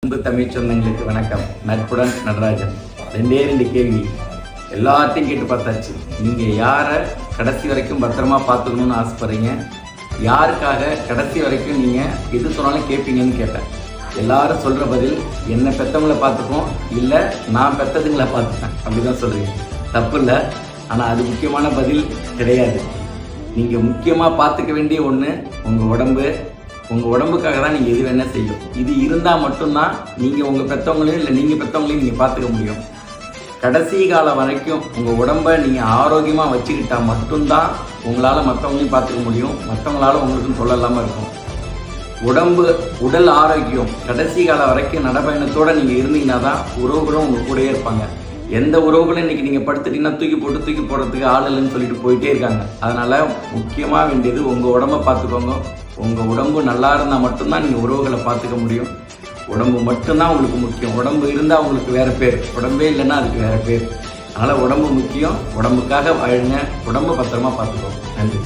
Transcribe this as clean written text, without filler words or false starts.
அன்பு தமிழ் சொந்தங்களுக்கு வணக்கம். நட்புடன் நடராஜன். ரெண்டு கேள்வி எல்லாத்தையும் கேட்டு பார்த்தாச்சு. நீங்கள் யாரை கடைசி வரைக்கும் பத்திரமா பார்த்துக்கணும்னு ஆசைப்படுறீங்க, யாருக்காக கடைசி வரைக்கும் நீங்கள் எது சொன்னாலும் கேட்பீங்கன்னு கேட்டேன். எல்லாரும் சொல்கிற பதில் என்னை பெற்றவங்களை பார்த்துப்போம், இல்லை நான் பெற்றதுங்களை பார்த்துப்பேன் அப்படி தான் சொல்கிறீங்க. தப்பு இல்லை, ஆனால் அது முக்கியமான பதில் கிடையாது. நீங்கள் முக்கியமாக பார்த்துக்க வேண்டிய ஒன்று உங்கள் உடம்பு. உங்கள் உடம்புக்காக தான் நீங்கள் எது வேணால் செய்யும். இது இருந்தால் மட்டும்தான் நீங்கள் உங்கள் பெற்றவங்களையும் இல்லை நீங்கள் பெற்றவங்களையும் நீங்கள் பார்த்துக்க முடியும். கடைசி காலம் வரைக்கும் உங்கள் உடம்பை நீங்கள் ஆரோக்கியமாக வச்சுக்கிட்டால் மட்டும்தான் உங்களால் மற்றவங்களையும் பார்த்துக்க முடியும், மற்றவங்களால உங்களுக்கும் தொல்லை இல்லாமல் இருக்கும். உடல் ஆரோக்கியம் கடைசி காலம் வரைக்கும் நடைபயணத்தோடு நீங்கள் இருந்தீங்கன்னா தான் உறவுகளும் உங்கள் கூடயே இருப்பாங்க. எந்த உறவுகளும் இன்றைக்கி நீங்கள் படுத்துட்டீங்கன்னா தூக்கி போடுறதுக்கு ஆள் இல்லைன்னு சொல்லிட்டு போயிட்டே இருக்காங்க. அதனால் முக்கியமாக வேண்டியது உங்கள் உடம்பை பார்த்துக்கோங்க. உங்கள் உடம்பு நல்லா இருந்தால் மட்டும்தான் நீங்கள் உறவுகளை பார்த்துக்க முடியும். உடம்பு மட்டும்தான் உங்களுக்கு முக்கியம். உடம்பு இருந்தால் உங்களுக்கு வேறு பேர், உடம்பே இல்லைன்னா அதுக்கு வேறு பேர். அதனால் உடம்பு முக்கியம். உடம்புக்காக வாழுங்க, உடம்பை பத்திரமா பார்த்துக்கோங்க. நன்றி.